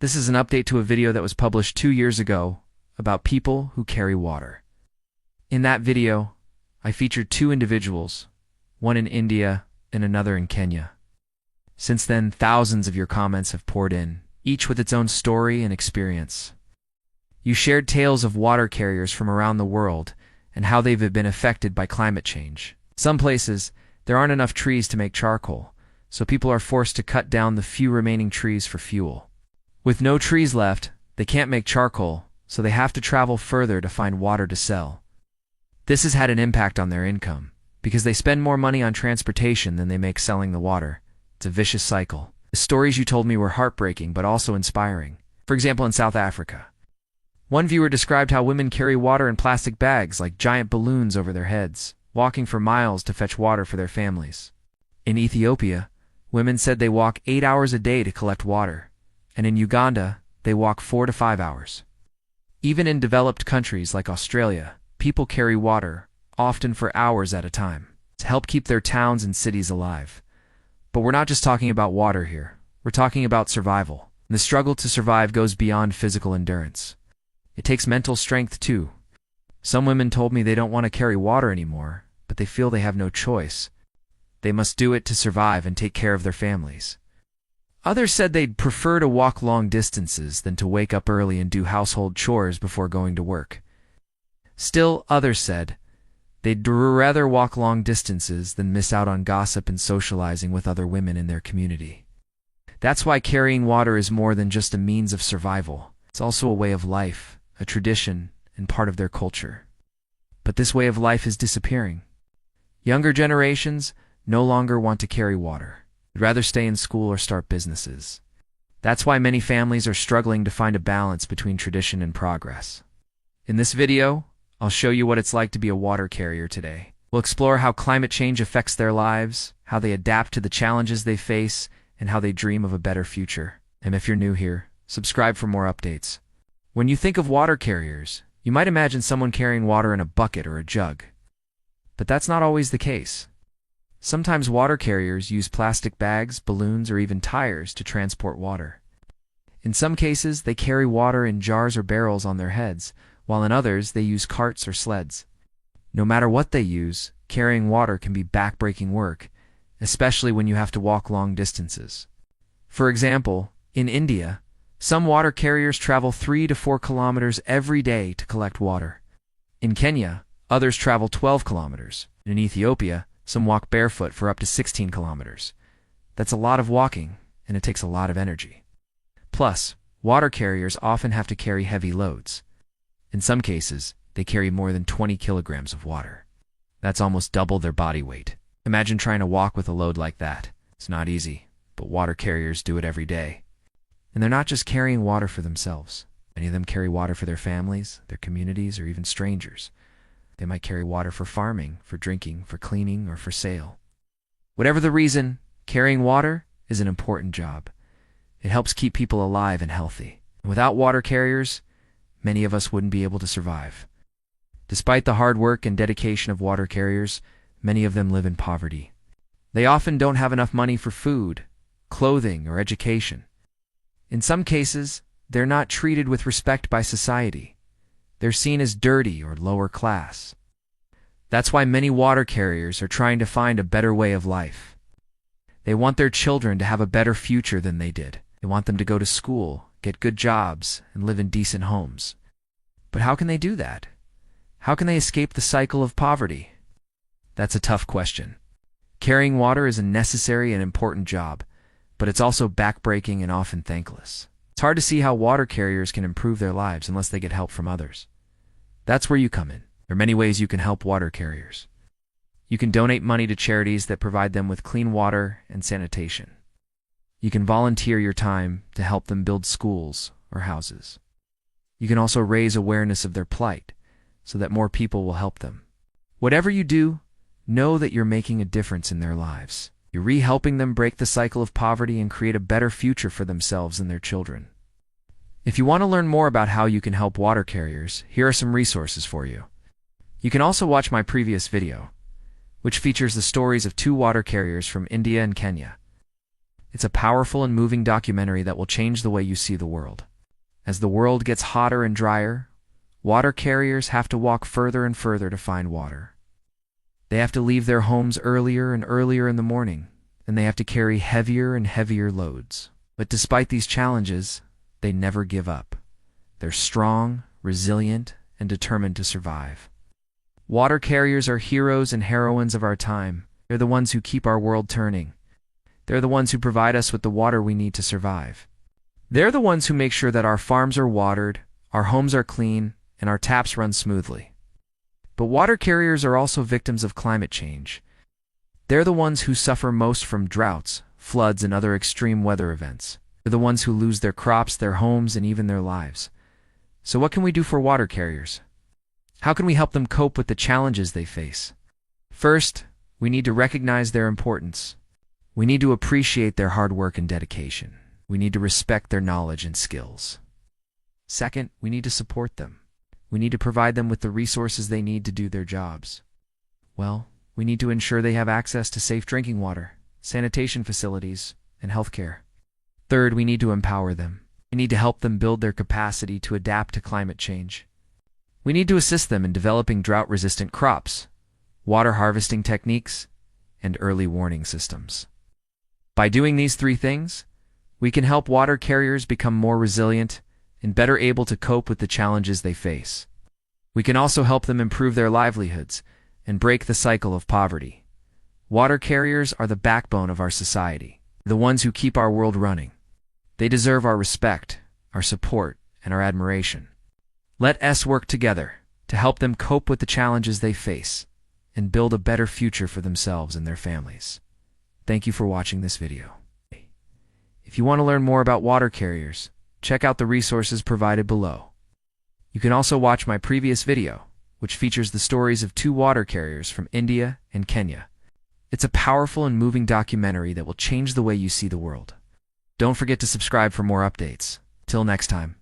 This is an update to a video that was published 2 years ago about people who carry water. In that video, I featured two individuals, one in India and another in Kenya. Since then, thousands of your comments have poured in, each with its own story and experience. You shared tales of water carriers from around the world and how they've been affected by climate change. Some places, there aren't enough trees to make charcoal, so people are forced to cut down the few remaining trees for fuel. With no trees left, they can't make charcoal, so they have to travel further to find water to sell. This has had an impact on their income, because they spend more money on transportation than they make selling the water. It's a vicious cycle. The stories you told me were heartbreaking but also inspiring. For example, in South Africa, one viewer described how women carry water in plastic bags like giant balloons over their heads, walking for miles to fetch water for their families. In Ethiopia, women said they walk 8 hours a day to collect water, and in Uganda, they walk 4 to 5 hours. Even in developed countries like Australia, people carry water, often for hours at a time, to help keep their towns and cities alive. But we're not just talking about water here. We're talking about survival. And the struggle to survive goes beyond physical endurance. It takes mental strength too. Some women told me they don't want to carry water anymore, but they feel they have no choice. They must do it to survive and take care of their families. Others said they'd prefer to walk long distances than to wake up early and do household chores before going to work. Still, others said they'd rather walk long distances than miss out on gossip and socializing with other women in their community. That's why carrying water is more than just a means of survival. It's also a way of life, a tradition, and part of their culture. But this way of life is disappearing. Younger generations no longer want to carry water. They'd rather stay in school or start businesses. That's why many families are struggling to find a balance between tradition and progress. In this video, I'll show you what it's like to be a water carrier today. We'll explore how climate change affects their lives, how they adapt to the challenges they face, and how they dream of a better future. And if you're new here, subscribe for more updates. When you think of water carriers, you might imagine someone carrying water in a bucket or a jug. But that's not always the case. Sometimes water carriers use plastic bags, balloons, or even tires to transport water. In some cases, they carry water in jars or barrels on their heads, while in others they use carts or sleds. No matter what they use, carrying water can be back-breaking work, especially when you have to walk long distances. For example, in India, some water carriers travel 3 to 4 kilometers every day to collect water. In Kenya, others travel 12 kilometers. In Ethiopia, some walk barefoot for up to 16 kilometers. That's a lot of walking, and it takes a lot of energy. Plus, water carriers often have to carry heavy loads. In some cases, they carry more than 20 kilograms of water. That's almost double their body weight. Imagine trying to walk with a load like that. It's not easy, but water carriers do it every day. And they're not just carrying water for themselves. Many of them carry water for their families, their communities, or even strangers. They might carry water for farming, for drinking, for cleaning, or for sale. Whatever the reason, carrying water is an important job. It helps keep people alive and healthy. And without water carriers, many of us wouldn't be able to survive. Despite the hard work and dedication of water carriers, many of them live in poverty. They often don't have enough money for food, clothing, or education. In some cases, they're not treated with respect by society. They're seen as dirty or lower class. That's why many water carriers are trying to find a better way of life. They want their children to have a better future than they did. They want them to go to school, get good jobs, and live in decent homes. But how can they do that? How can they escape the cycle of poverty? That's a tough question. Carrying water is a necessary and important job, but it's also backbreaking and often thankless. It's hard to see how water carriers can improve their lives unless they get help from others. That's where you come in. There are many ways you can help water carriers. You can donate money to charities that provide them with clean water and sanitation. You can volunteer your time to help them build schools or houses. You can also raise awareness of their plight so that more people will help them. Whatever you do, know that you're making a difference in their lives. You're helping them break the cycle of poverty and create a better future for themselves and their children. If you want to learn more about how you can help water carriers, here are some resources for you. You can also watch my previous video, which features the stories of two water carriers from India and Kenya. It's a powerful and moving documentary that will change the way you see the world. As the world gets hotter and drier, water carriers have to walk further and further to find water. They have to leave their homes earlier and earlier in the morning, and they have to carry heavier and heavier loads. But despite these challenges, they never give up. They're strong, resilient, and determined to survive. Water carriers are heroes and heroines of our time. They're the ones who keep our world turning. They're the ones who provide us with the water we need to survive. They're the ones who make sure that our farms are watered, our homes are clean, and our taps run smoothly. But water carriers are also victims of climate change. They're the ones who suffer most from droughts, floods, and other extreme weather events. They're the ones who lose their crops, their homes, and even their lives. So what can we do for water carriers? How can we help them cope with the challenges they face? First, we need to recognize their importance. We need to appreciate their hard work and dedication. We need to respect their knowledge and skills. Second, we need to support them. We need to provide them with the resources they need to do their jobs. Well, we need to ensure they have access to safe drinking water, sanitation facilities, and healthcare. Third, we need to empower them. We need to help them build their capacity to adapt to climate change. We need to assist them in developing drought-resistant crops, water harvesting techniques, and early warning systems. By doing these three things, we can help water carriers become more resilient and better able to cope with the challenges they face. We can also help them improve their livelihoods and break the cycle of poverty. Water carriers are the backbone of our society, the ones who keep our world running. They deserve our respect, our support, and our admiration. Let us work together to help them cope with the challenges they face and build a better future for themselves and their families. Thank you for watching this video. If you want to learn more about water carriers, check out the resources provided below. You can also watch my previous video, which features the stories of 2 water carriers from India and Kenya. It's a powerful and moving documentary that will change the way you see the world. Don't forget to subscribe for more updates. Till next time.